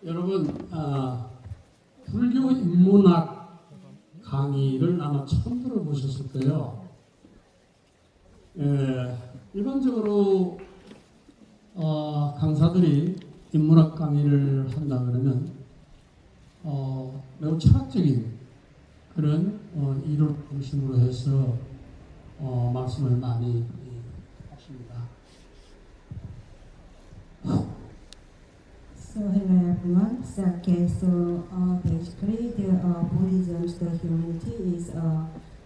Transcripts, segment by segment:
여러분, 불교 인문학 강의를 아마 처음 들어보셨을 거예요. 일반적으로 강사들이 인문학 강의를 한다 그러면 매우 철학적인 그런 이론을 중심으로 해서 말씀을 많이 하십니다. So hello everyone. So basically the Buddhism, the humanity is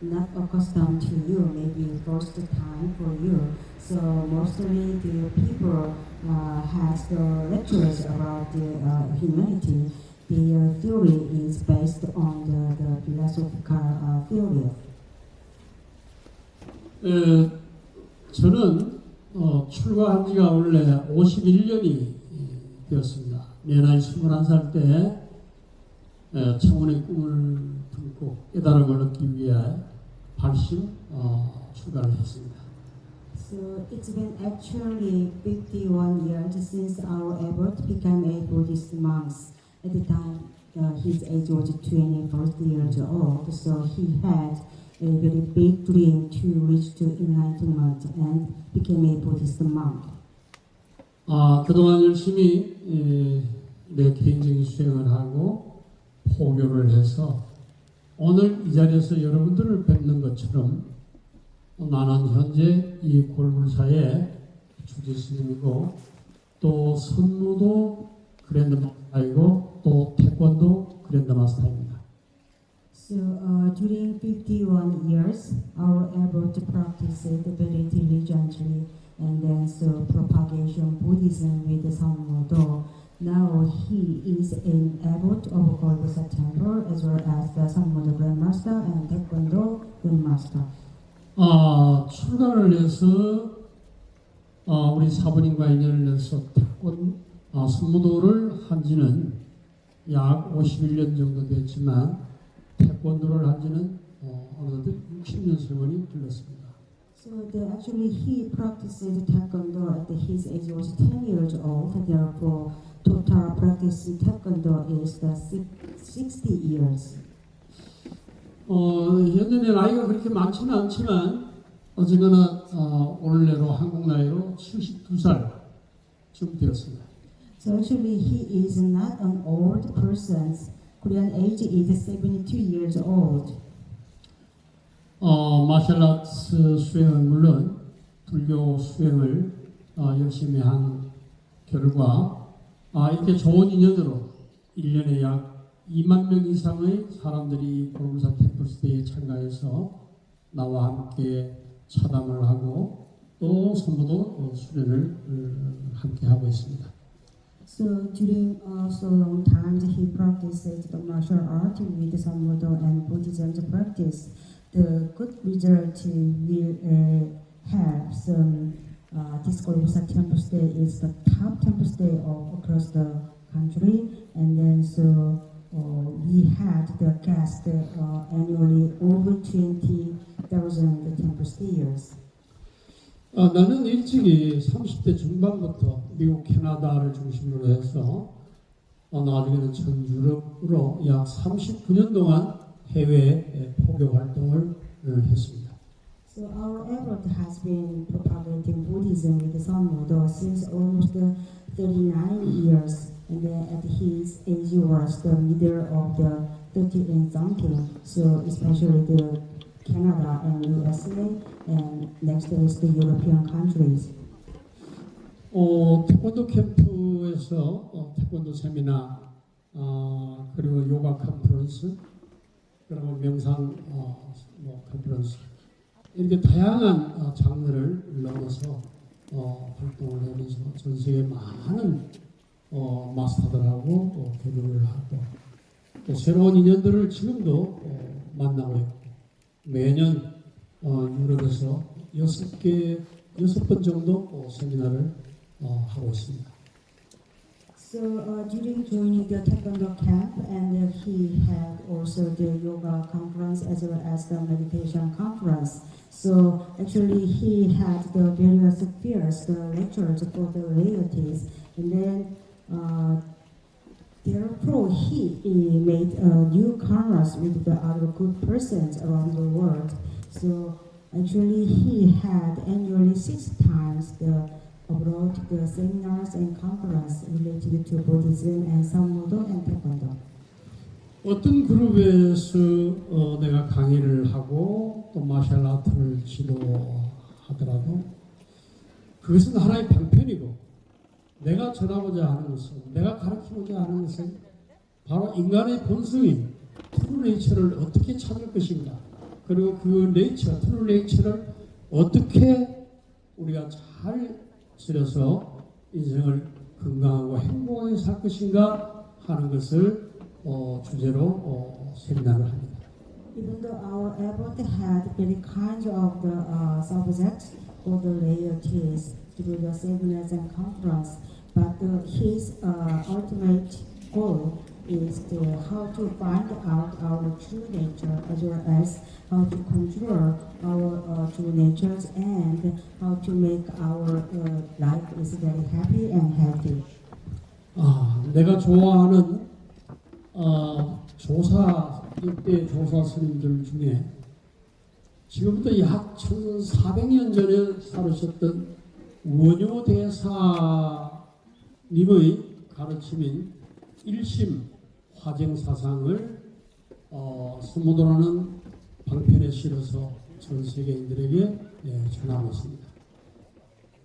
not accustomed to you. Maybe first time for you. So mostly the people has the lectures about the humanity. The theory is based on the philosophical theory. 저는 출가한 지가 원래 51년이 되었습니다. 내 나이 21살 때 청혼의 꿈을 품고 깨달음을 얻기 위해 발심 출가를 했습니다. So it's been actually 51 years since our abbot became a Buddhist monk. At the time, his age was 21 years old. So he had a very big dream to reach to enlightenment and became a Buddhist monk. 그동안 열심히 내 개인적인 수행을 하고 포교를 해서 오늘 이 자리에서 여러분들을 뵙는 것처럼 나는 현재 이 골불사의 주지 스님이고 또 선무도 그랜드 마스터이고 또 태권도 그랜드 마스터입니다. So during 51 years, our abbot practiced very diligently and then so propagation Buddhism with Sammodo. Now he is an abbot of Golgotha Temple as well as the Sammodo Grandmaster and Taekwondo Grandmaster. 출가를 해서 우리 사부님과 인연을 해서 선무도를 한 지는 약 51년 정도 됐지만 태권도를 한 지는 어느덧 60년 세월이 흘렀습니다. So actually he practiced Taekwondo at his age was 10 years old. Therefore, total practice Taekwondo is the 60 years. 현재 내 나이가 그렇게 많지는 않지만 어쨌거나 오늘 내로 한국 나이로 72살쯤 되었습니다. So actually he is not an old person. Korean age is 72 years old. 마셜아트 수행은 물론 불교 수행을 열심히 한 결과 이렇게 좋은 인연으로 1년에 약 2만 명 이상의 사람들이 골불사 템플스테이에 참가해서 나와 함께 차담을 하고 또 선무도 수련을 함께 하고 있습니다. So during so long time he practiced the martial art with Sammodo and Buddhism practice. The good result will have some. This Golgotha Temple Stay is the top temple stay across the country, and then so we had the guest annually over 20,000 temple stayers. 나는 일찍이 30대 중반부터 미국, 캐나다를 중심으로 해서 나중에는 전 유럽으로 약 39년 동안 해외 포교 활동을 했습니다. So our abbot has been propagating Buddhism with Sammodo since almost 39 years, and then at his age was the middle of the 30 and something. So especially the Canada and USA, and next is the European countries. 태권도 캠프에서 태권도 세미나 그리고 요가 컨퍼런스 그리고 명상 컨퍼런스 이렇게 다양한 장르를 넘어서 활동을 하면서 전 세계 많은 마스터들하고 교류를 하고 또 새로운 인연들을 지금도 만나고 있고 매년 유럽에서 6번 정도 세미나를 하고 있습니다. So during joining the Taekwondo camp, and he had also the yoga conference as well as the meditation conference. So actually he had the various fears, the lectures for the relatives, and then Therefore, he made new converse with the other good persons around the world. So actually, he had annually 6 times the abroad the seminars and conferences related to Buddhism and Sammodo and Taekwondo. 어떤 그룹에서 내가 강의를 하고 또 마셜 아트를 지도하더라도 그것은 하나의 방편이고 내가 전하고자 하는 것은 내가 가르치고자 하는 것은 바로 인간의 본성인 트루 네이처를 어떻게 찾을 것인가 그리고 그 네이처, 트루 네이처를 어떻게 우리가 잘 들여서 인생을 건강하고 행복하게 살 것인가 하는 것을 주제로 세미나를 합니다. Even though our effort had very kind of the subjects for the laity through the seminars and conference, but his ultimate goal is how to find out our true nature as well as how to control our true natures and how to make our life is very happy and healthy. 내가 좋아하는 조사 이때 조사 스님들 중에 지금부터 약 1400년 전에 살으셨던 원효 대사님의 가르침인 일심 화쟁 사상을 스모도라는 방편에 실어서 전 세계인들에게 전하고 있습니다.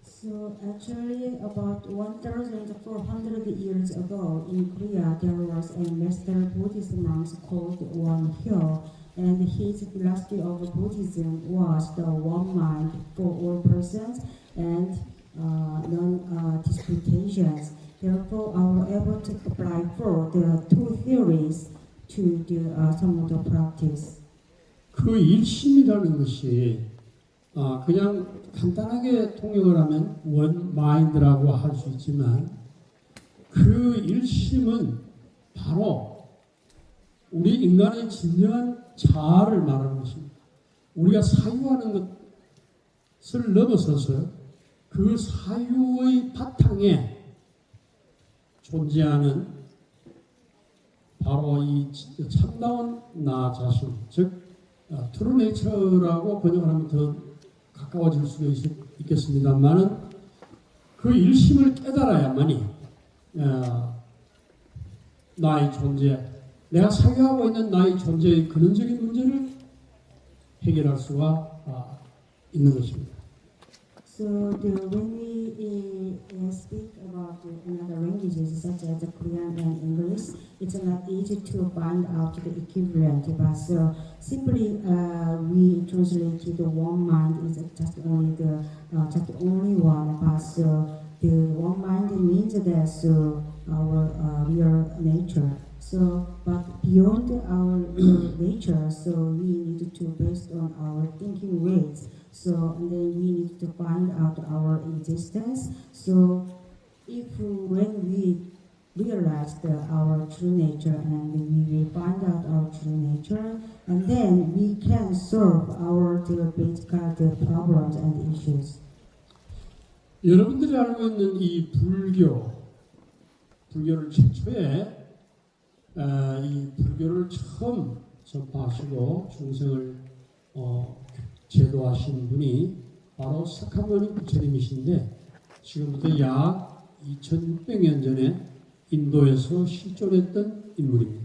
So actually about 1,400 years ago in Korea there was a master Buddhist monk called Won-hyo, and his philosophy of Buddhism was the one mind for all persons and non-disputations. Therefore our effort to apply for the two theories to the Sammodo practice. 그 일심이라는 것이 그냥 간단하게 통역을 하면 원 마인드라고 할 수 있지만 그 일심은 바로 우리 인간의 진정한 자아를 말하는 것입니다. 우리가 사유하는 것을 넘어서서 그 사유의 바탕에 존재하는 바로 이 참다운 나 자신, 즉 트루 네이처라고 번역을 하면 더 가까워질 수도 있겠습니다만은 그 일심을 깨달아야만이 나의 존재, 내가 사유하고 있는 나의 존재의 근원적인 문제를 해결할 수가 있는 것입니다. So when we speak about another languages such as Korean and English, it's not easy to find out the equivalent. But simply we translated the one mind is just only one. But the one mind means that our real nature. So, but beyond our real nature, so we need to based on our thinking ways. So, and then we need to find out our existence. So, when we realize our true nature and we will find out our true nature, and then we can solve our basic problems and issues. 여러분들이 알고 있는 이 불교를 최초에 이 불교를 처음 접하시고 중생을 제도하신 분이 바로 사카모니 부처님이신데 지금부터 약 2600년 전에 인도에서 실존했던 인물입니다.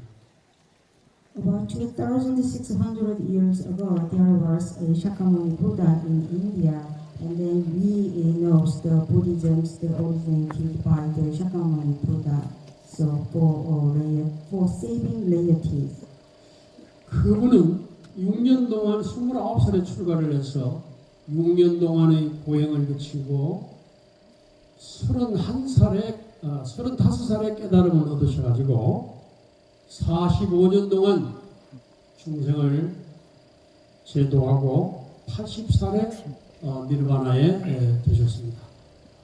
About 2,600 years ago, there was a Shakyamuni Buddha in India, and then we know the Buddhism originated by the Shakyamuni Buddha. So for saving laity. 그분은 6년 동안 29살에 출가를 해서 6년 동안의 고행을 거치고 35살에 깨달음을 얻으셔가지고 45년 동안 중생을 제도하고 80살에 니르바나에 되셨습니다.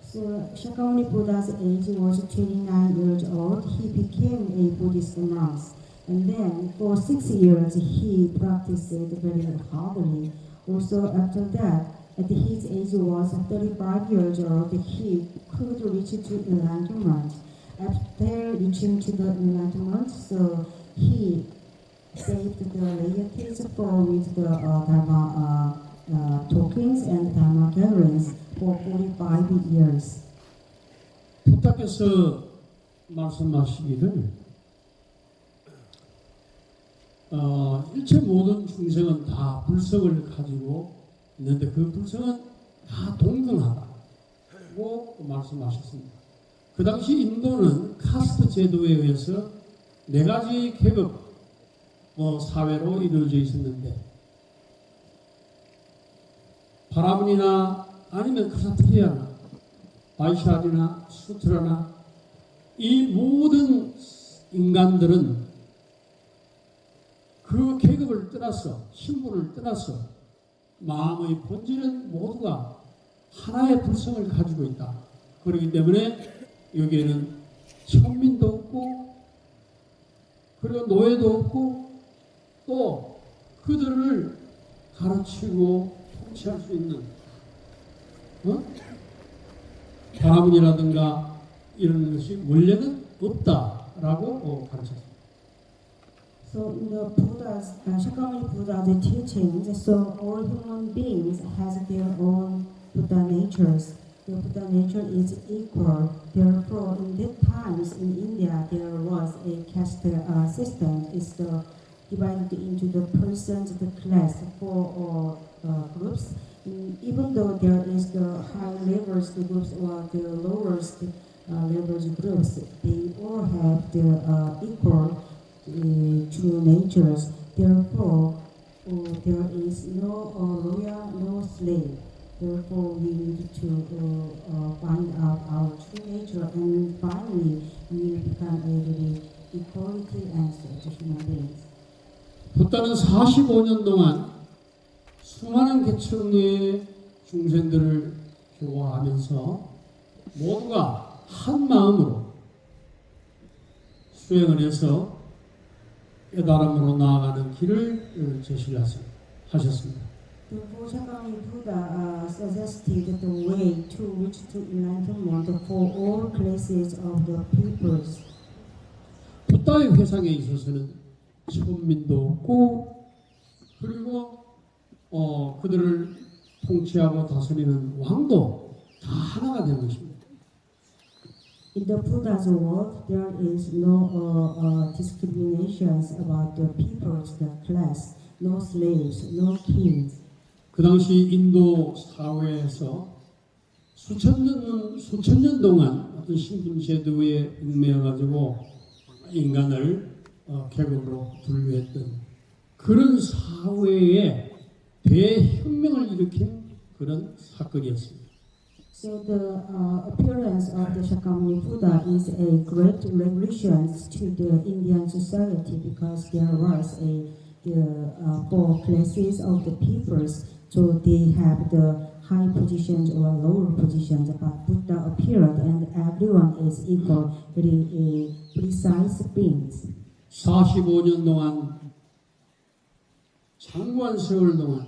So Shakyamuni Buddha's age was 29 years old. He became a Buddhist monk. And then for 6 years he practiced very hardly. Also after that, at his age was 35 years old, he could reach to enlightenment. after reaching to the enlightenment, so he saved the deities with the Dharma talkings and Dharma gatherings for 45 years. 부탁해서 말씀하시기를 일체 모든 중생은 다 불성을 가지고 있는데 그 불성은 다 동등하다고 말씀하셨습니다. 그 당시 인도는 카스트 제도에 의해서 네 가지 계급 사회로 이루어져 있었는데 브라ಹ୍मण이나 아니면 크사트리아나 바이샤리나 수트라나 이 모든 인간들은 그 계급을 떠나서 신분을 떠나서 마음의 본질은 모두가 하나의 불성을 가지고 있다. 그렇기 때문에 여기에는 천민도 없고 그리고 노예도 없고 또 그들을 가르치고 통치할 수 있는 브라ಹ്मण이라든가 이런 것이 원래는 없다라고 가르쳤습니다. So in the Buddha's, Shakyamuni Buddha's teachings, so all human beings has their own Buddha natures. The Buddha nature is equal. Therefore, in that times in India, there was a caste system. It's divided into the persons, the class, four groups. Even though there is the high levels groups or the lowest levels groups, they all have the equal true natures. Therefore, there is no lawyer, no slave. Therefore, we need to find out our true nature, and finally, we will become a equality as human beings. 부다는 45년 동안 수많은 계층의 중생들을 교화하면서 모두가 한 마음으로 수행을 해서 깨달음으로 나아가는 길을 제시를 하셨습니다. Therefore, Shakyamuni Buddha suggested the way to reach to enlightenment for all classes of the peoples. 부다의 회상에 있어서는 천민도 없고 그리고 그들을 통치하고 다스리는 왕도 다 하나가 되는 것입니다. In the Buddha's world, there is no discriminations about the peoples, the class, no slaves, no kings. 그 당시 인도 사회에서 수천 년 동안 어떤 신분 제도에 얽매여 가지고 인간을 계급으로 분류했던 그런 사회에 대혁명을 일으킨 그런 사건이었습니다. So the appearance of the Shakyamuni Buddha is a great revolution to the Indian society because there was four classes of the peoples. So they have the high positions or lower positions, but Buddha appeared and everyone is equal, very precise beings. 45년 동안 장관 세월 동안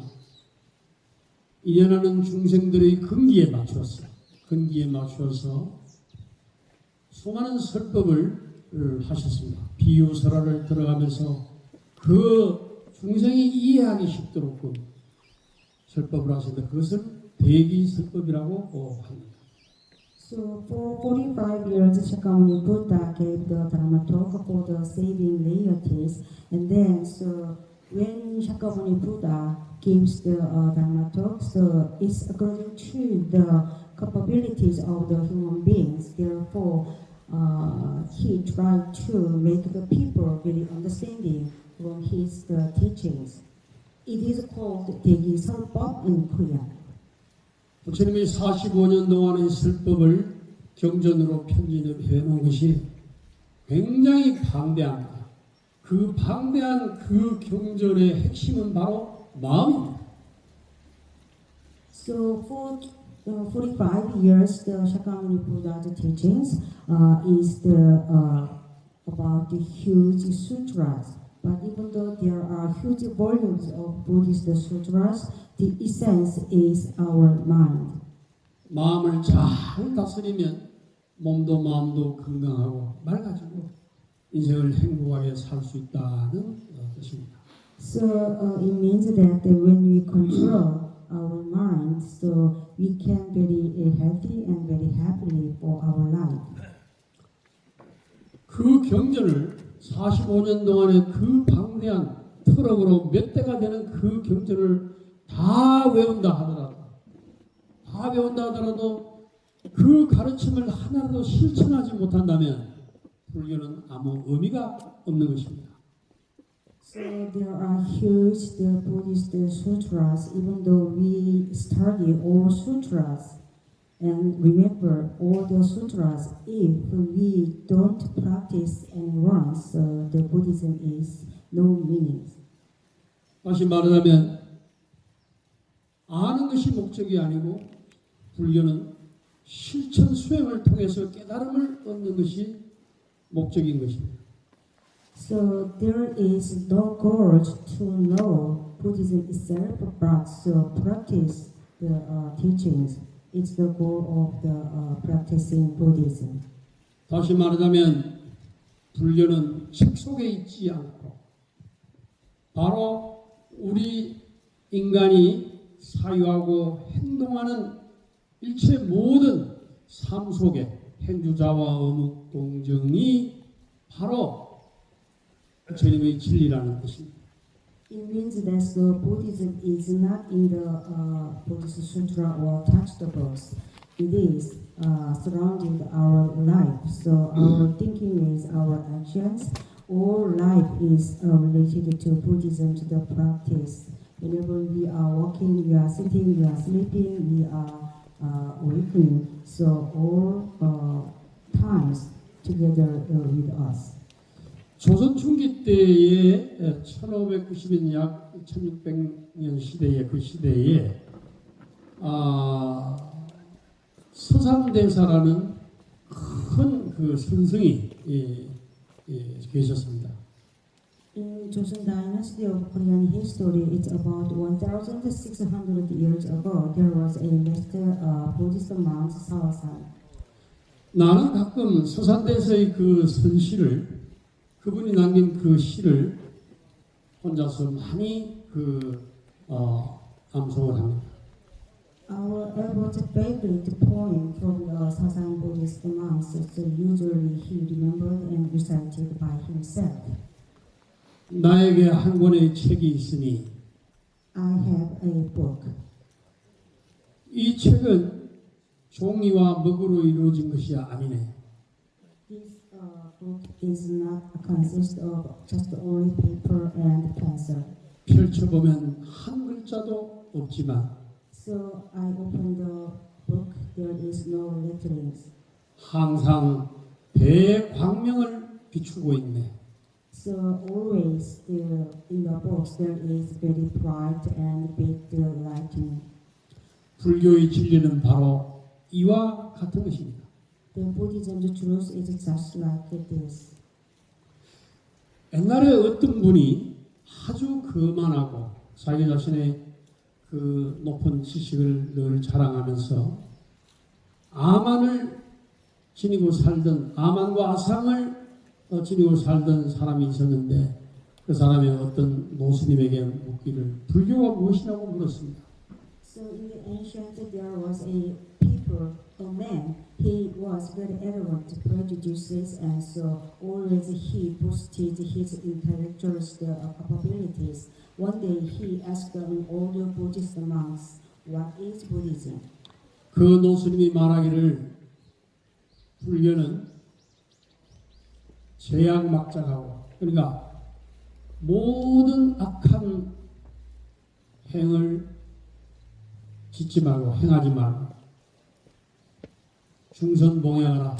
일어나는 중생들의 근기에 맞추어서 수많은 설법을 하셨습니다. 비유설화를 들어가면서 그 중생이 이해하기 쉽도록 설법을 하셨는데 그것을 대기설법이라고 합니다. So for 45 years, Shakyamuni Buddha gave the Dharma talk for the saving deities, and then so when Shakyamuni Buddha gives the Dharma talk, so it's according to the capabilities of the human beings. Therefore, he tried to make the people really understanding from his teachings. It is called 대기설법 in Korean. 부처님이 45년 동안의 설법을 경전으로 편집해 놓은 것이 굉장히 방대합니다. 그 방대한 그 경전의 핵심은 바로 마음입니다. So for 45 years, the Shakyamuni Buddha's teachings is about the huge sutras. But even though there are huge volumes of Buddhist sutras, the essence is our mind. 마음을 잘 다스리면 몸도 마음도 건강하고 맑아지고 인생을 행복하게 살 수 있다는 뜻입니다. So it means that when we control our mind, so we can very healthy and very happily for our life. 그 경전을 45년 동안의 그 방대한 트럭으로 몇 대가 되는 그 경전을 다 외운다 하더라도 그 가르침을 하나라도 실천하지 못한다면 불교는 아무 의미가 없는 것입니다. So there are huge the Buddhist sutras, even though we study all sutras and remember all the sutras, if we don't practice any one, so the Buddhism is no meaning. 다시 말하자면 아는 것이 목적이 아니고 불교는 실천 수행을 통해서 깨달음을 얻는 것이 목적인 것입니다. So there is no goal to know Buddhism itself, but to practice the teachings. It's the goal of the practicing Buddhism. 다시 말하자면 불교는 책 속에 있지 않고 바로 우리 인간이 사유하고 행동하는 일체 모든 삶 속에 행주자와 어묵 동정이 바로 주님의 진리라는 것입니다. It means that so Buddhism is not in the Buddhist Sutra or textbooks. It is surrounding our life. So our thinking is our actions. All life is related to Buddhism, to the practice. Whenever we are walking, we are sitting, we are sleeping, we are awakening. So all times together with us. 조선 중기 때의 1590년 약 1600년 시대의 그 시대에 서산대사라는 큰 그 선생이 계셨습니다. In Joseon Dynasty of Korean history, it's about 1,600 years ago. There was a master Buddhist monk, Sawasan. 나는 가끔 서산대사의 그 선시를 그분이 남긴 그 시를 혼자서 많이 암송을 합니다. Our Elbow's favorite poem from the Sasan Buddhist monks is usually he remembered and recited by himself. 나에게 한 권의 책이 있으니 I have a book. 이 책은 종이와 먹으로 이루어진 것이 아니네. This book is not consist of just only paper and pencil. 펼쳐보면 한 글자도 없지만 So I opened the book. There is no letterings. 항상 배의 광명을 비추고 있네. So always there in the books there is very bright and big lighting. 불교의 진리는 바로 이와 같은 것입니다. The Buddhism, the truth is just like this. 옛날에 어떤 분이 아주 거만하고 자기 자신의 그 높은 지식을 늘 자랑하면서 아만을 지니고 살던 아만과 아상을 지니고 살던 사람이 있었는데 그 사람이 어떤 노스님에게 묻기를 불교가 무엇이냐고 물었습니다. So in the ancient there was a people, a man. He was very arrogant, prejudices, and so always he boasted his intellectual capabilities. One day he asked an older Buddhist monks, "What is Buddhism?" 그 노스님이 말하기를 불교는 제약막장하고 그러니까 모든 악한 행을 짓지 말고 행하지 말고 중선봉행하라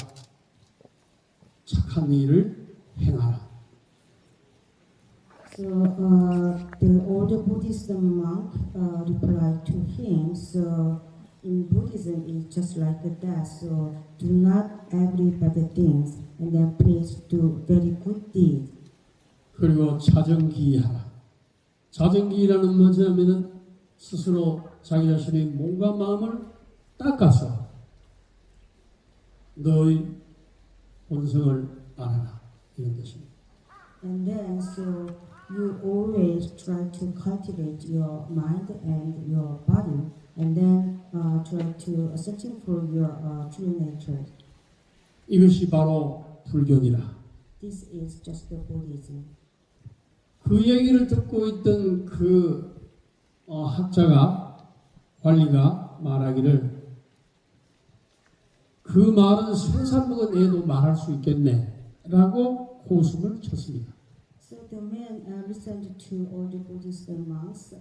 착한 일을 행하라. So the older Buddhist monk replied to him, so in Buddhism it's just like that. So do not every bad things, and then please do very good deeds. 그리고 자정기하라. 자정기라는 뭐냐면은 스스로 자기 자신의 몸과 마음을 닦아서 너의 본성을 알아라 이런 뜻입니다. And then, so you always try to cultivate your mind and your body, and then try to searching for your true nature. 이것이 바로 불교니라. This is just the Buddhism. 그 얘기를 듣고 있던 그 학자가 관리가 말하기를 그 말은 3살 먹은 애도 말할 수 있겠네라고 호수를 쳤습니다. So the man listened to all the Buddhist monks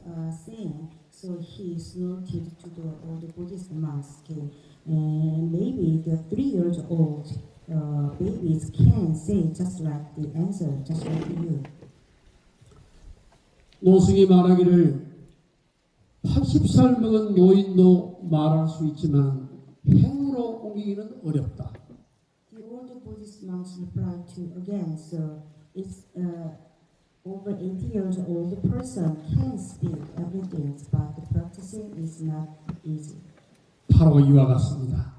saying, so he snorted to the all the Buddhist monks, okay, and maybe the 3 years old babies can say just like the answer, just like you. 노승이 말하기를 80살 먹은 노인도 말할 수 있지만 행으로 옮기기는 어렵다. The older Buddhist monks replied to again, so it's over 80 years old person can speak everything, but the practicing is not easy. 바로 이와 같습니다.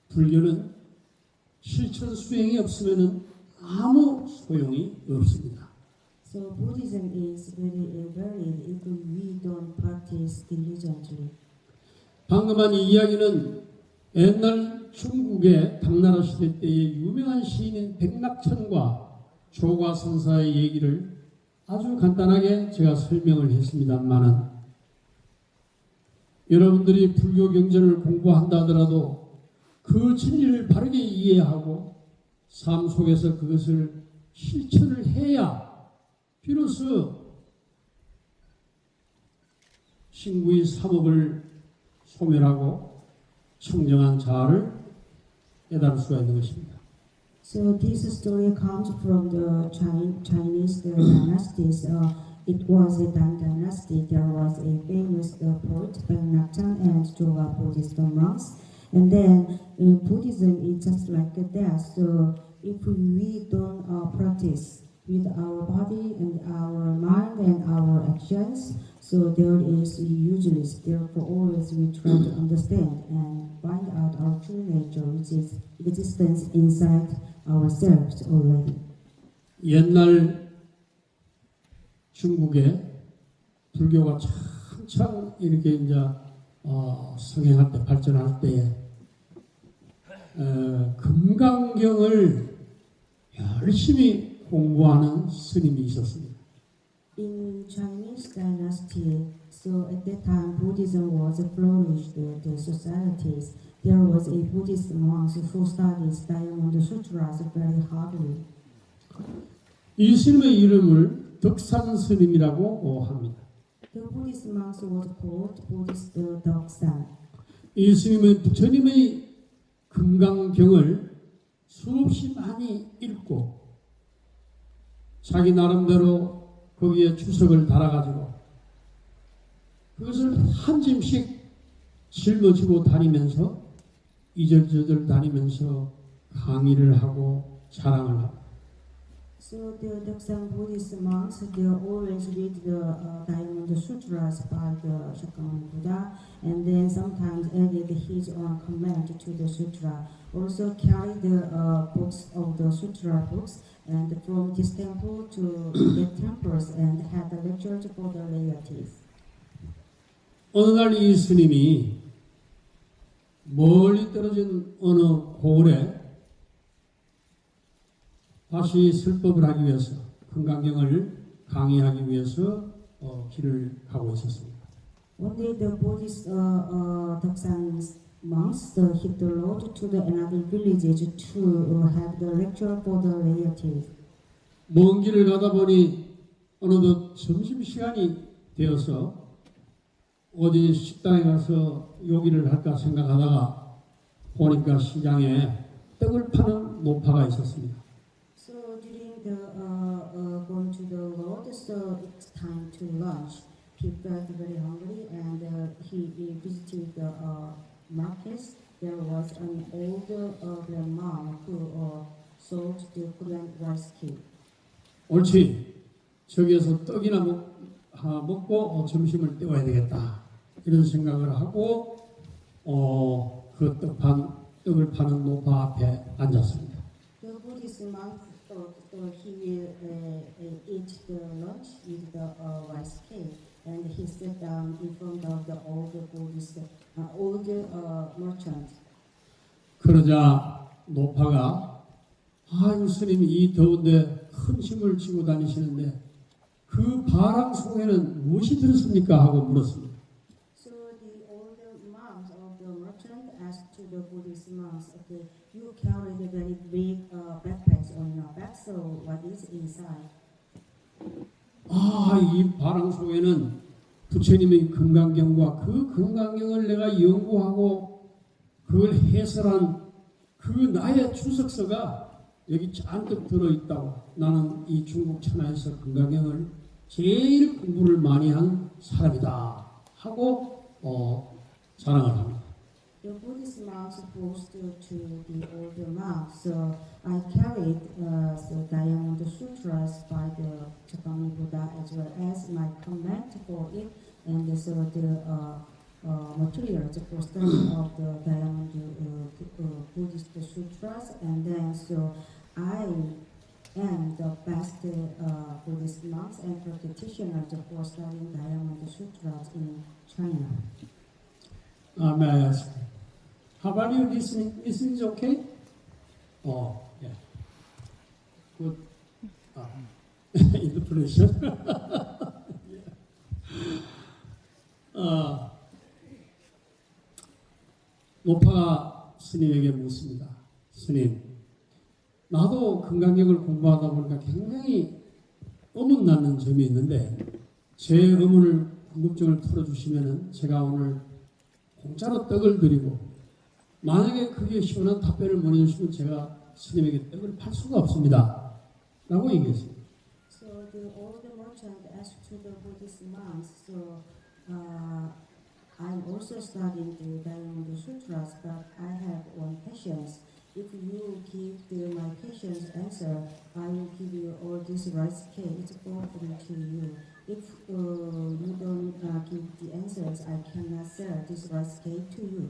불교는 실천 수행이 없으면 아무 소용이 없습니다. So Buddhism is very varied if we don't practice diligently. 방금 한 이 이야기는 옛날 중국의 당나라 시대 때의 유명한 시인인 백낙천과 조과선사의 얘기를 아주 간단하게 제가 설명을 했습니다만은 여러분들이 불교 경전을 공부한다 하더라도 그 진리를 바르게 이해하고 삶 속에서 그것을 실천을 해야 비로소 신구의 삼업을 소멸하고 청정한 자아를 깨달을 수가 있는 것입니다. So this story comes from the Chinese dynasties. It was a Tang dynasty. There was a famous poet, Pengnakchan, and Joga Buddhist monks. And then in Buddhism, it's just like that. So if we don't practice with our body and our mind and our actions, so there is useless. Therefore, always we try to understand and find out our true nature, which is existence inside ourselves already. 옛날 중국에 불교가 한창 이렇게 이제 성행할 때 발전할 때에 금강경을 열심히 공부하는 스님이 있었습니다. In Chinese dynasty, so at that time Buddhism was flourished the societies. There was a Buddhist monk who studied Diamond Sutras very hardly. 이 스님의 이름을 덕산 스님이라고 합니다. The Buddhist monk was called Buddhist Doksan. 이 스님은 부처님의 금강경을 수없이 많이 읽고 자기 나름대로 거기에 주석을 달아가지고 그것을 한 짐씩 짊어지고 다니면서 이절저절 다니면서 강의를 하고 자랑을 하고 So the Doksan Buddhist monks, they always read the Diamond Sutras by the Shakyamuni Buddha, and then sometimes added his own comment to the sutra. Also carry the books of the sutra books, and from this temple to the temples, and had the lectures for the deities. 어느 날 이 스님이 멀리 떨어진 어느 고을에 다시 설법을 하기 위해서 금강경을 강의하기 위해서 길을 가고 있었습니다. One day the Buddhist Doksan monks hit the road to the another villages to have the lecture for the deities. 먼 길을 가다 보니 어느덧 점심시간이 되어서 어디 식당에 가서 요기를 할까 생각하다가 보니까 시장에 떡을 파는 노파가 있었습니다. So during the going to the road, so it's time to lunch. He felt very hungry, and he visited the markets. There was an old grandma who sold the Korean rice cake. 옳지. 저기에서 떡이나 먹고 점심을 때워야 되겠다. 이런 생각을 하고 그 떡판 떡을 파는 노파 앞에 앉았습니다. The Buddhist monk thought he will eat the lunch with the rice cake, and he sat down in front of the old Buddhist old merchant. 그러자 노파가 아유 스님 이 더운데 큰 짐을 지고 다니시는데 그 바람 속에는 무엇이 들었습니까? 하고 물었습니다. So the older monks of the merchant asked to the Buddhist monks, okay, you carried very big backpacks on your back, so what is inside? 이 바람 속에는 부처님의 금강경과 그 금강경을 내가 연구하고 그걸 해설한 그 나의 주석서가 여기 잔뜩 들어있다고. 나는 이 중국 천하에서 금강경을 제일 공부를 많이 한 사람이다 하고 자랑을 합니다. The Buddhist monks boasted to the older monks, so I carried the Diamond Sutras by the Chakramani Buddha as well as my comment for it, and so the materials for study of the Diamond Buddhist Sutras, and then so I am the best Buddhist monks and practitioners for studying Diamond Sutras in China. May I ask, how about you listening? Listening is okay? Yeah. Good. Interpretation. 노파가 스님에게 묻습니다. 스님, 나도 금강경을 공부하다 보니까 굉장히 의문 나는 점이 있는데 제 의문을 궁금증을 풀어주시면은 제가 오늘 공짜로 떡을 드리고 만약에 그게 시원한 답변을 못 해주시면 제가 스님에게 떡을 팔 수가 없습니다. 라고 얘기했습니다. So the older merchant asked to the Buddhist monks, so I'm also studying the Diamond Sutras, but I have one question. If you give my question's answer, I will give you all this rice cake. It's for free to you. If you don't give the answers, I cannot sell this rice cake to you.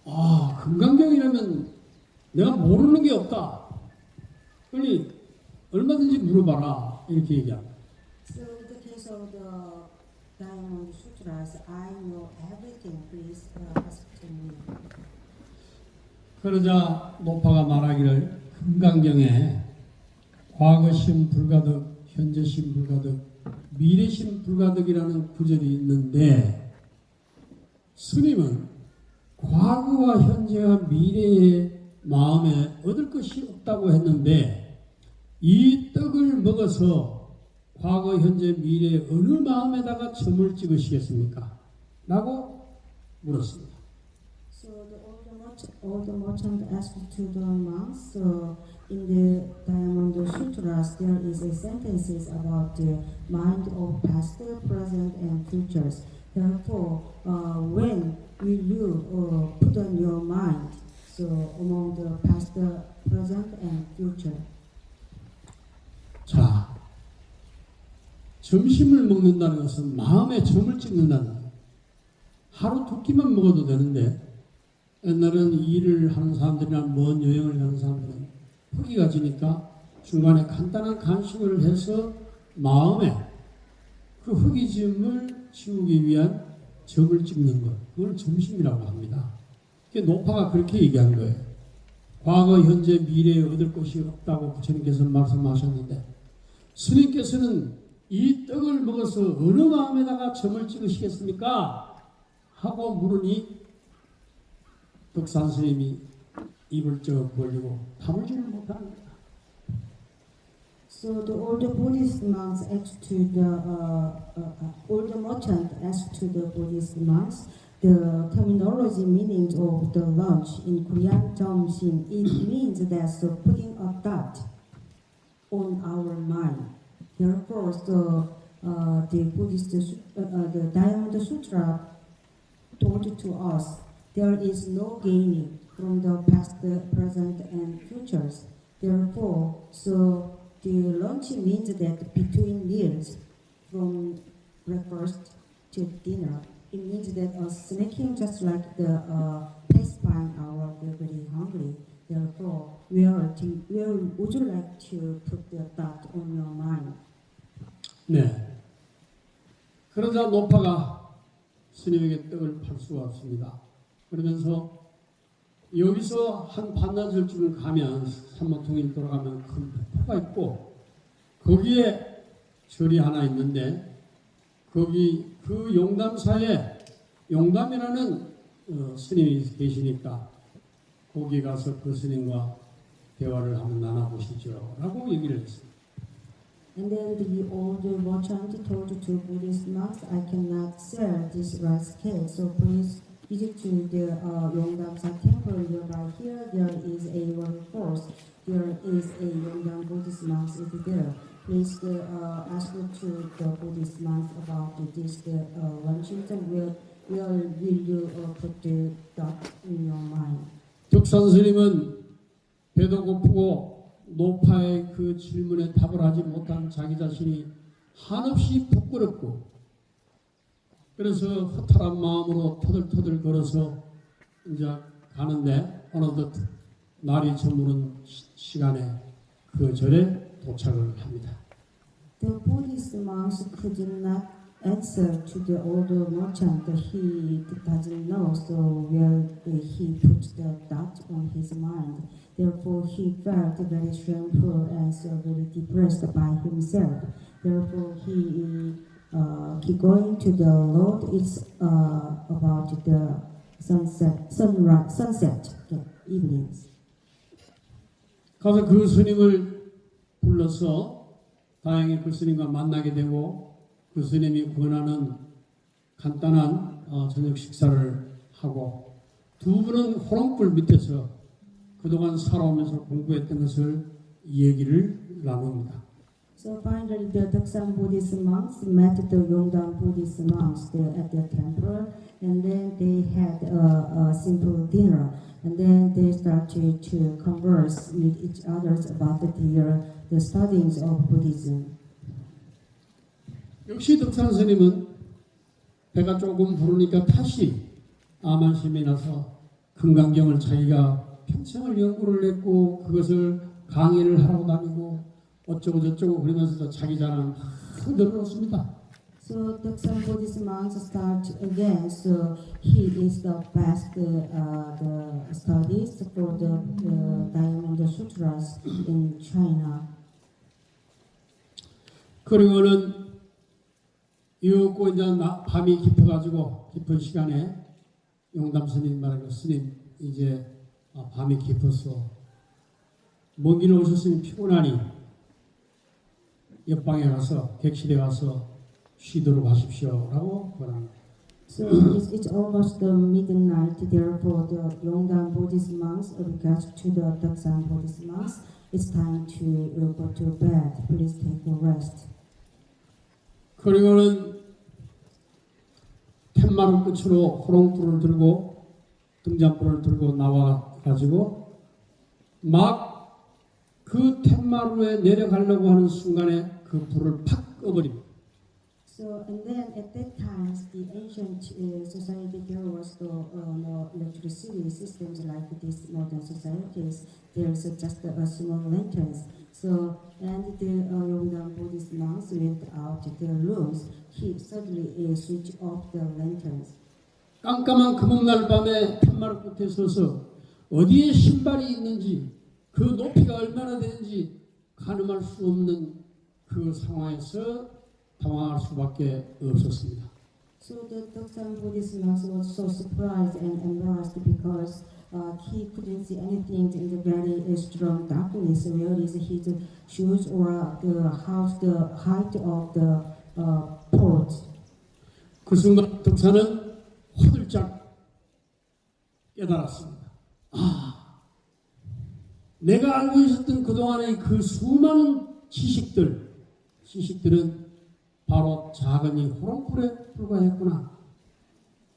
금강경이라면 내가 모르는 게 없다. 그러니 얼마든지 물어봐라. 이렇게 얘기합니다. So in the case of the Diamond Sutras, I know everything. Please ask to me. 그러자 노파가 말하기를 금강경에 과거심 불가득, 현재심 불가득, 미래심 불가득이라는 구절이 있는데 스님은 과거와 현재와 미래의 마음에 얻을 것이 없다고 했는데 이 떡을 먹어서 과거, 현재, 미래 어느 마음에다가 점을 찍으시겠습니까? 라고 물었습니다. So the older merchant asked to the monks. So in the Diamond Sutras, there is a sentences about the mind of past, present, and futures. Therefore, when will you put on your mind? So among the past, present, and future. 자, 점심을 먹는다는 것은 마음에 점을 찍는다는 거예요. 하루 두 끼만 먹어도 되는데 옛날에는 일을 하는 사람들이나 먼 여행을 가는 사람들은 허기가 지니까 중간에 간단한 간식을 해서 마음에 그 허기짐을 지우기 위한 점을 찍는 것, 그걸 점심이라고 합니다. 노파가 그렇게 얘기한 거예요. 과거, 현재, 미래에 얻을 것이 없다고 부처님께서 말씀하셨는데 스님께서는 이 떡을 먹어서 어느 마음에다가 점을 찍으시겠습니까? 하고 물으니 덕산 스님이 입을 쩍 벌리고 답을 주를 못합니다. So the older Buddhist monks asked to the older merchant asked to the Buddhist monks the terminology meaning of the lunch in Korean 점심. It means that so putting a dot on our mind. Therefore, the Buddhist the Diamond Sutra told to us there is no gaining from the past, present, and futures. Therefore, so the lunch means that between meals, from breakfast to dinner, it means that snacking just like the pace find our very hungry. Therefore, where would you like to put the thought on your mind? 네. 그러자 노파가 스님에게 떡을 팔 수가 없습니다. 그러면서 여기서 한 반나절쯤 가면 삼모통일 돌아가면 큰 폭포가 있고 거기에 절이 하나 있는데 거기 그 용담사에 용담이라는 스님이 계시니까 거기 가서 그 스님과 대화를 한번 나눠보시죠 라고 얘기를 했습니다. And then the old merchant told to Buddhist monks, I cannot sell this rice cake, so please visit to the Yongdamsa temple nearby here. There is a waterfalls. There is a Yongdam Buddhist monks is there. Please ask to the Buddhist monks about this luncheon. Where will you put the thought in your mind? 덕산 스님은 배도 고프고 노파의 그 질문에 답을 하지 못한 자기 자신이 한없이 부끄럽고 그래서 허탈한 마음으로 터들터들 걸어서 이제 가는데 어느덧 날이 저무는 시간에 그 절에 도착을 합니다. The Buddhist monks could not answer to the older merchant. He doesn't know, so where he put the thought on his mind. Therefore, he felt very shameful and so very depressed by himself. Therefore, he going to the Lord. It's about the sunset, evenings. 가서 그 스님을 불러서 다행히 그 스님과 만나게 되고 그 스님이 권하는 간단한 저녁 식사를 하고 두 분은 호롱불 밑에서 그동안 살아오면서 공부했던 것을 얘기를 나눕니다. So finally, the Daksan Buddhist monks met the Yongdam Buddhist monks there at the temple, and then they had a simple dinner, and then they started to converse with each other about the studies of Buddhism. 역시 덕산 스님은 배가 조금 부르니까 다시 암만심이 나서 금강경을 자기가 평생을 연구를 했고 그것을 강의를 하러 다니고 어쩌고 저쩌고 그러면서 자기 자랑을 막 늘어놓습니다. So Daksan Buddhist monks start again. So he is the best the studies for the Diamond Sutras in China. 그리고는 이윽고 이제 밤이 깊어가지고 깊은 시간에 용담 스님 말하고 스님 이제 밤이 깊어서 먼 길을 오셨으니 피곤하니 옆방에 가서 객실에 가서 쉬도록 하십시오라고 권합니다. So it's almost the midnight. Therefore, the Yongdam Buddhist monks request to the Daksan Buddhist monks, it's time to go to bed. Please take a rest. 그리고는 툇마루 끝으로 호롱불을 들고 등잔불을 들고 나와가지고 막 그 툇마루에 내려가려고 하는 순간에 그 불을 팍 꺼버립니다. So and then at that time, the ancient society there was no electricity systems like these modern societies. There's just a small lanterns. So and the Yongdam Buddhist monks went out their rooms. He suddenly switched off the lanterns. 깜깜한 금음날 밤에 툇마루 끝에 서서 어디에 신발이 있는지 그 높이가 얼마나 되는지 가늠할 수 없는 그 상황에서 당황할 수밖에 없었습니다. So the Daksan Buddhist monks was so surprised and embarrassed because he couldn't see anything in the very strong darkness. Where is his shoes or the height of the port? 그 순간 덕사는 화들짝 깨달았습니다. 내가 알고 있었던 그동안의 그 수많은 지식들은 바로 작은 이 호롱불에 불과했구나.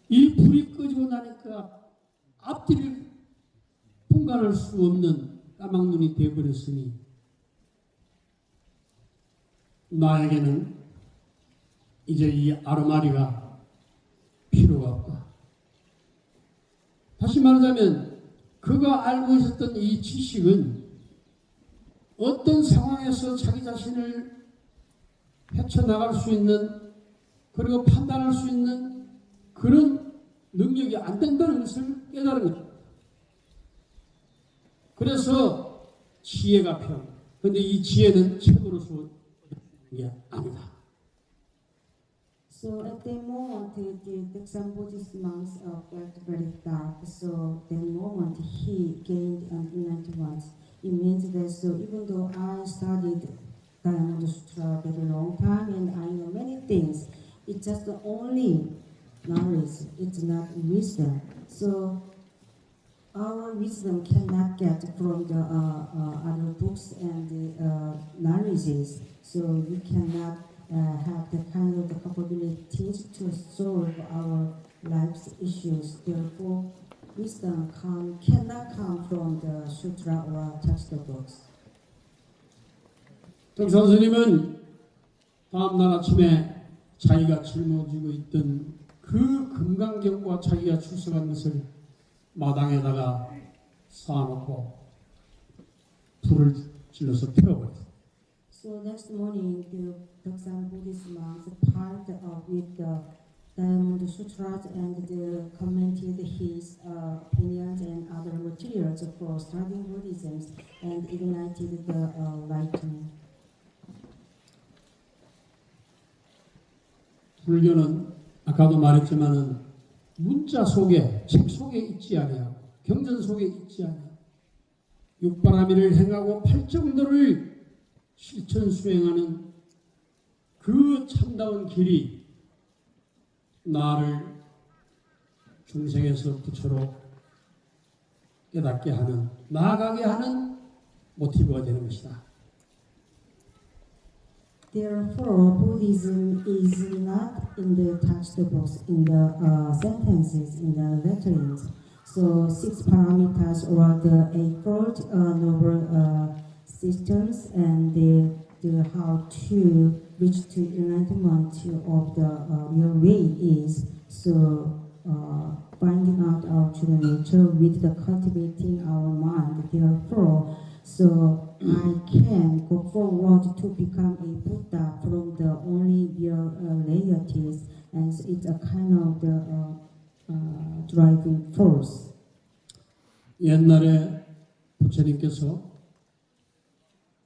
이 불이 꺼지고 나니까 앞뒤를 분간할 수 없는 까막눈이 되어버렸으니 나에게는 이제 이 아르마리가 필요가 없다. 다시 말하자면 그가 알고 있었던 이 지식은 어떤 상황에서 자기 자신을 헤쳐나갈 수 있는 그리고 판단할 수 있는 그런 능력이 안 된다는 것을 깨달은 거죠. 그래서 지혜가 필요합니다. 그런데 이 지혜는 책으로서 게 아니다. So at that moment, the Buddhist monks felt very dark. So that moment, he gained enlightenment. It means that so even though I studied Dhyana Sutra for a long time and I know many things, it's just the only knowledge. It's not wisdom. So our wisdom cannot get from the other books and the knowledges. So we cannot have the kind of the capabilities to solve our life's issues. Therefore, wisdom cannot come from the sutra or textbooks. 정 선생님은 다음날 아침에 자기가 짊어지고 있던 그 금강경과 자기가 출석한 것을 마당에다가 쌓아놓고 불을 질러서 태워버렸어요. So next morning, the Doksan Buddhist monks piled up with the Diamond Sutras and commented his opinions and other materials for studying Buddhism and ignited the lightning. 불교는 아까도 말했지만은 문자 속에 책 속에 있지 않아요. 경전 속에 있지 않아요. 육바라밀을 행하고 팔정도를 실천 수행하는 그 참다운 길이 나를 중생에서 부처로 깨닫게 하는, 나아가게 하는 모티브가 되는 것이다. Therefore, Buddhism is not in the textbooks, in the sentences, in the letterings. So, six paramitas or the eightfold noble systems and the how to reach to enlightenment of the real way is so finding out our true nature with the cultivating our mind. Therefore, so I can go forward to become a Buddha from the only real realities, and it's a kind of the driving force. 옛날에 부처님께서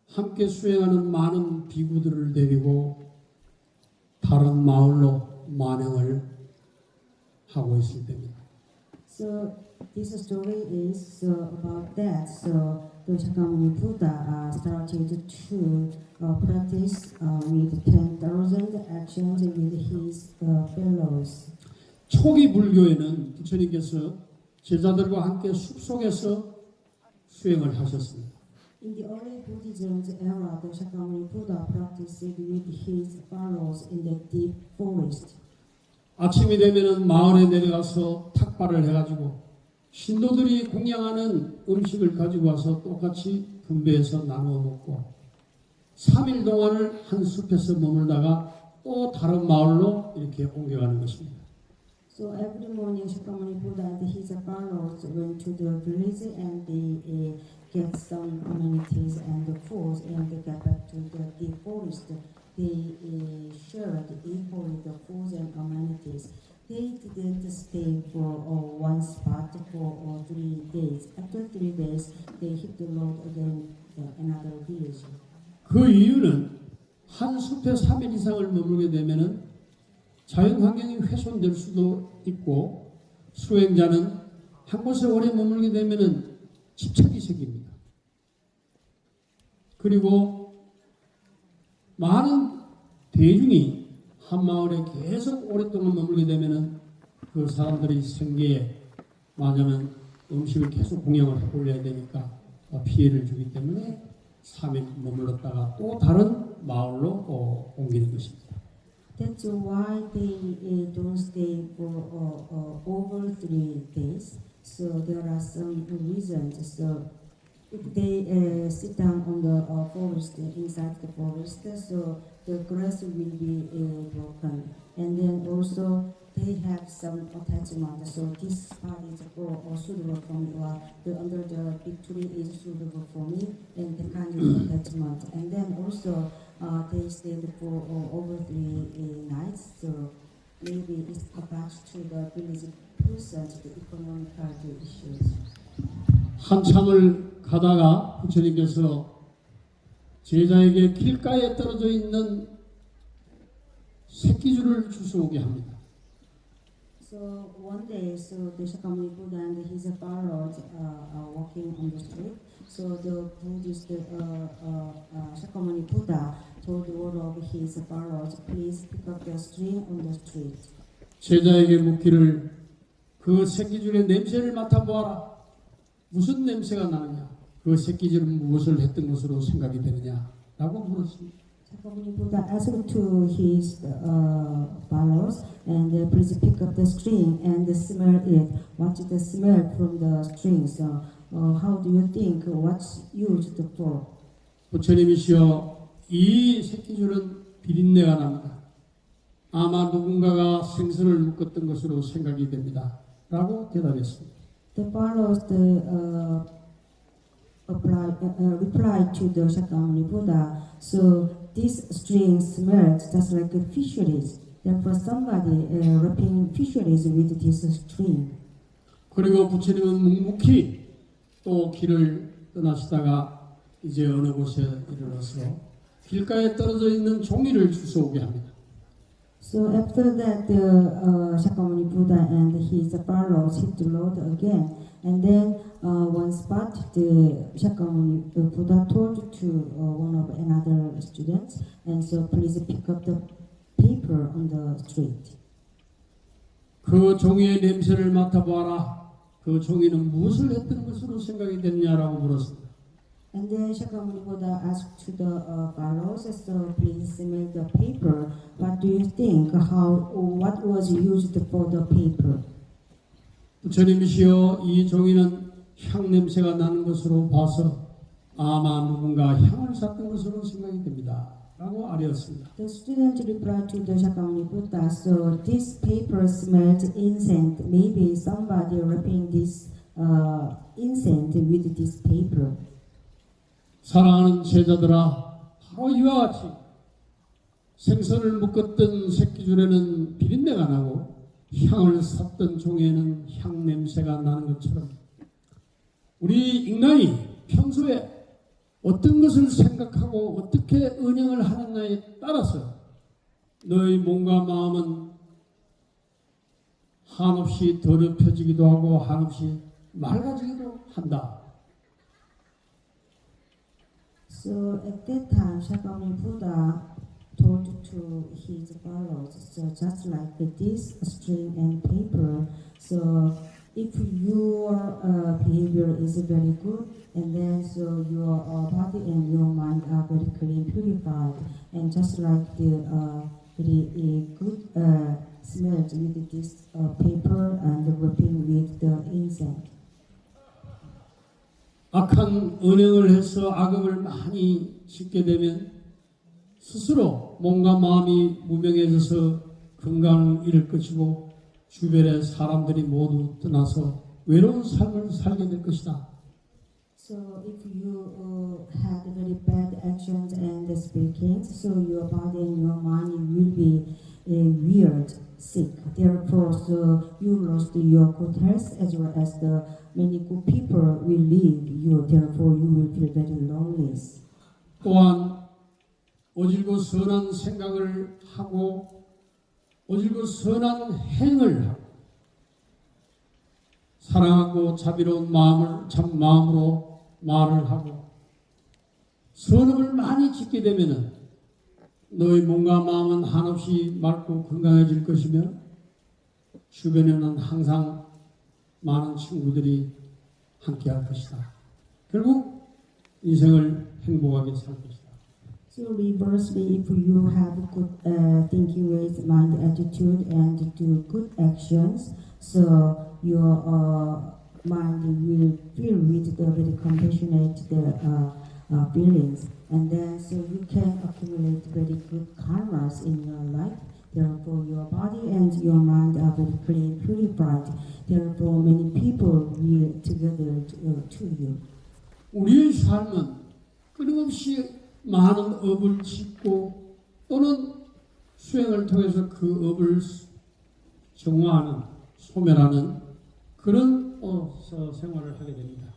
함께 수행하는 많은 비구들을 데리고 다른 마을로 만행을 하고 있을 때입니다. So this story is about that. So the Shakyamuni Buddha started to practice with 10,000 actions with his fellows. 초기 불교에는 부처님께서 제자들과 함께 숲속에서 수행을 하셨습니다. In the early Buddhism's era, the Shakyamuni Buddha practiced with his followers in the deep forest. 아침이 되면은 마을에 내려가서 탁발을 해가지고 신도들이 공양하는 음식을 가지고 와서 똑같이 분배해서 나누어 먹고 3일 동안을 한 숲에서 머물다가 또 다른 마을로 이렇게 옮겨가는 것입니다. So every morning, Shakyamuni Buddha and his followers went to the village and they get some amenities and the foods and they get back to the deep forest. They shared equally the foods and amenities. They didn't stay for one spot for 3 days. After 3 days, they hit the road again another village. 그 이유는 한 숲에 3일 이상을 머물게 되면은 자연 환경이 훼손될 수도 있고 수행자는 한 곳에 오래 머물게 되면은 집착이 생깁니다. 그리고 많은 대중이 한 마을에 계속 오랫동안 머물게 되면은 그 사람들의 생계에 말하자면 음식을 계속 공양을 올려야 되니까 피해를 주기 때문에 3일 머물렀다가 또 다른 마을로 옮기는 것입니다. That's why they don't stay for over 3 days. So there are some reasons. So if they sit down on the forest, inside the forest, so the grass will be broken. And then also they have some attachment, so this part is for suitable for me, or the under the big tree is suitable for me, and the kind of attachment. And then also they stayed for over 3 nights, so maybe it's attached to the village person, to the economical issues. 한참을 가다가 부처님께서 제자에게 길가에 떨어져 있는 새끼줄을 주워오게 합니다. So one day, so the Shakyamuni Buddha and his followers are walking on the street. So the Buddhist Shakyamuni Buddha told one of his followers, please pick up the string on the street. 제자에게 묻기를 그 새끼줄의 냄새를 맡아보아라. 무슨 냄새가 나느냐? 그 새끼줄은 무엇을 했던 것으로 생각이 되느냐? 라고 물었습니다. Shakyamuni Buddha asked to his followers, and please pick up the string and smell it. What is the smell from the string? So how do you think what's used for? 부처님이시여, 이 새끼줄은 비린내가 납니다. 아마 누군가가 생선을 묶었던 것으로 생각이 됩니다. 라고 대답했습니다. The followers replied to the Shakyamuni Buddha, so this string smells just like fisheries. Therefore, somebody wrapping fisheries with this string. 그리고 부처님은 묵묵히 또 길을 떠나시다가 이제 어느 곳에 이르러서 길가에 떨어져 있는 종이를 주워오게 합니다. So after that, the Shakyamuni Buddha and his followers hit the road again. And then one spot, the Shakyamuni Buddha told to one of another students, and so please pick up the paper on the street. 그 종이의 냄새를 맡아봐라. 그 종이는 무엇을 했던 것으로 생각이 되느냐라고 물었습니다. And then Shakyamuni Buddha asked to the followers, so please smell the paper. What do you think? What was used for the paper? 부처님이시여, 이 종이는 향 냄새가 나는 것으로 봐서 아마 누군가 향을 샀던 것으로 생각이 됩니다. 라고 아뢰었습니다. The student replied to the Shakyamuni Buddha, so this paper smelled incense. Maybe somebody wrapping this incense with this paper. 사랑하는 제자들아, 바로 이와 같이 생선을 묶었던 새끼줄에는 비린내가 나고 향을 샀던 종에는 향 냄새가 나는 것처럼 우리 인간이 평소에 어떤 것을 생각하고 어떻게 은행을 하느냐에 따라서 너의 몸과 마음은 한없이 더럽혀지기도 하고 한없이 맑아지기도 한다. So at that time, Shakyamuni Buddha told to his followers, so just like this string and paper, so if your behavior is very good, and then so your body and your mind are very clean, purified, and just like the very good smells with this paper and wrapping with the incense. 악한 은행을 해서 악업을 많이 짓게 되면 스스로 몸과 마음이 무명해져서 건강을 잃을 것이고 주변의 사람들이 모두 떠나서 외로운 삶을 살게 될 것이다. So if you had very bad actions and speakings, so your body and your mind will be weird, sick. Therefore, so you lost your good health as well as the many good people will leave you. Therefore, you will feel very lonely. 또한 어질고 선한 생각을 하고 어질고 선한 행을 하고 사랑하고 자비로운 마음으로 말을 하고 선업을 많이 짓게 되면은 너의 몸과 마음은 한없이 맑고 건강해질 것이며 주변에는 항상 많은 친구들이 함께할 것이다. 결국 인생을 행복하게 살 것이다. So reversely, if you have good thinking ways, mind, attitude, and do good actions, so your mind will fill with the very compassionate feelings, and then so you can accumulate very good karmas in your life. Therefore, your body and your mind are very clean, purified. Therefore, many people will together to you. 우리의 삶은 끊임없이 많은 업을 짓고 또는 수행을 통해서 그 업을 정화하는, 소멸하는 그런 생활을 하게 됩니다.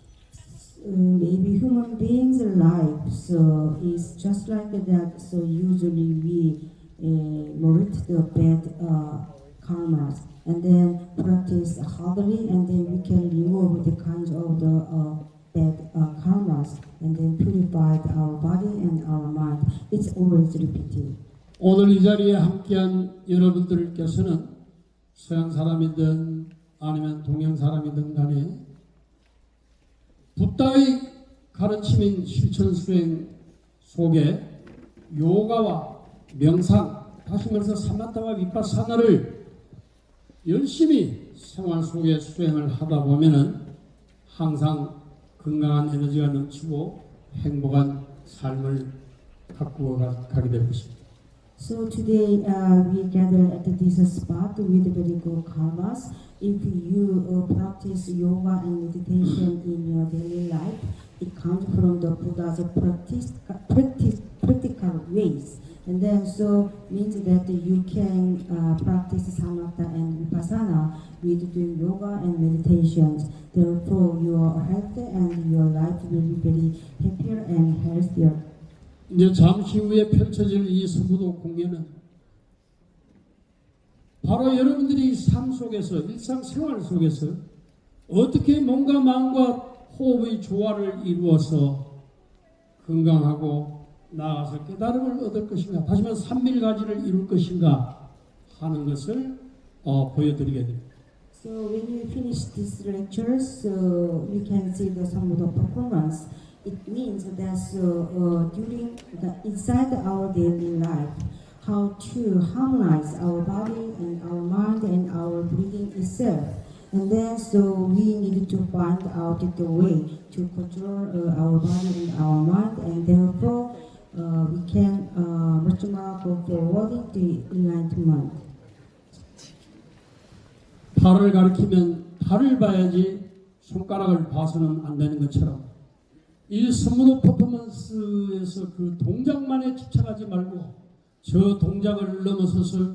Maybe human beings' life so is just like that. So usually we merit the bad karmas and then practice hardly, and then we can remove the kinds of the bad karmas and then purify our body and our mind. It's always repeated. 오늘 이 자리에 함께한 여러분들께서는 서양 사람이든 아니면 동양 사람이든 간에 부다의 가르침인 실천 수행 속에 요가와 명상, 다시 말해서 사마타와 비파사나를 열심히 생활 속에 수행을 하다 보면은 항상 건강한 에너지가 넘치고 행복한 삶을 가꾸어 가게 될 것입니다. So today we gather at this spot with very good karmas. If you practice yoga and meditation in your daily life, it comes from the Buddha's practical ways. And then so means that you can practice samatha and vipassana with doing yoga and meditations. Therefore, your health and your life will be very happier and healthier. 이제 잠시 후에 펼쳐질 이 성부도 공연은 바로 여러분들이 삶 속에서 일상생활 속에서 어떻게 몸과 마음과 호흡의 조화를 이루어서 건강하고 나아가서 깨달음을 얻을 것인가, 다시 말해 삼밀가지를 이룰 것인가 하는 것을 보여드리게 됩니다. So when we finish these lectures, we can see the some of the performance. It means that during inside our daily life, how to harmonize our body and our mind and our breathing itself. And then so we need to find out the way to control our body and our mind, and therefore we can much more go forward to enlightenment. 달을 가리키면 달을 봐야지 손가락을 봐서는 안 되는 것처럼 이 선무도 퍼포먼스에서 그 동작만에 집착하지 말고 저 동작을 넘어서서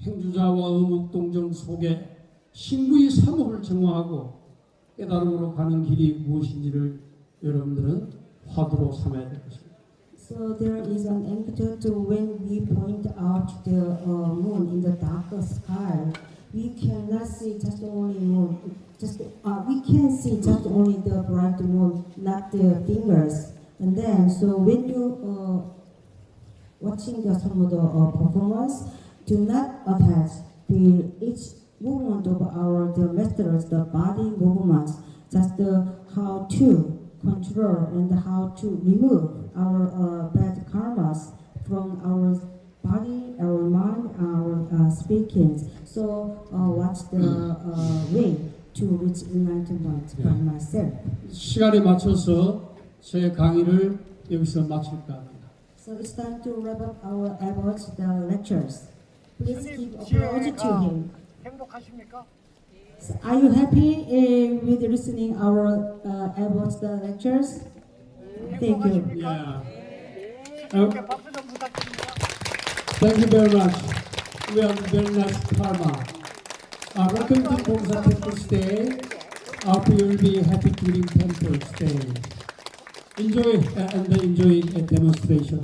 행주자와 어묵동정 속에 신구의 삼업을 정화하고 깨달음으로 가는 길이 무엇인지를 여러분들은 화두로 삼아야 될 것입니다. So there is an anecdote when we point out the moon in the dark sky. We cannot see just only moon. We can see just only the bright moon, not the fingers. And then, so when you watching the some of the performance, do not attach to each movement of the masters, the body movements, just how to control and how to remove our bad karmas from our body, our mind, our speakings. So watch the way to reach enlightenment by myself. 시간에 맞춰서 제 강의를 여기서 마칠까 합니다. So it's time to wrap up our efforts, the lectures. Please give applause to him. 행복하십니까? So are you happy with listening our efforts, the lectures? Thank you. Yeah. 이렇게 박수 좀 부탁드립니다. Thank you very much. We are very nice karma. Welcome to Bongsa Temple Stay. I hope you will be happy during temple stay. Enjoy and enjoy a demonstration.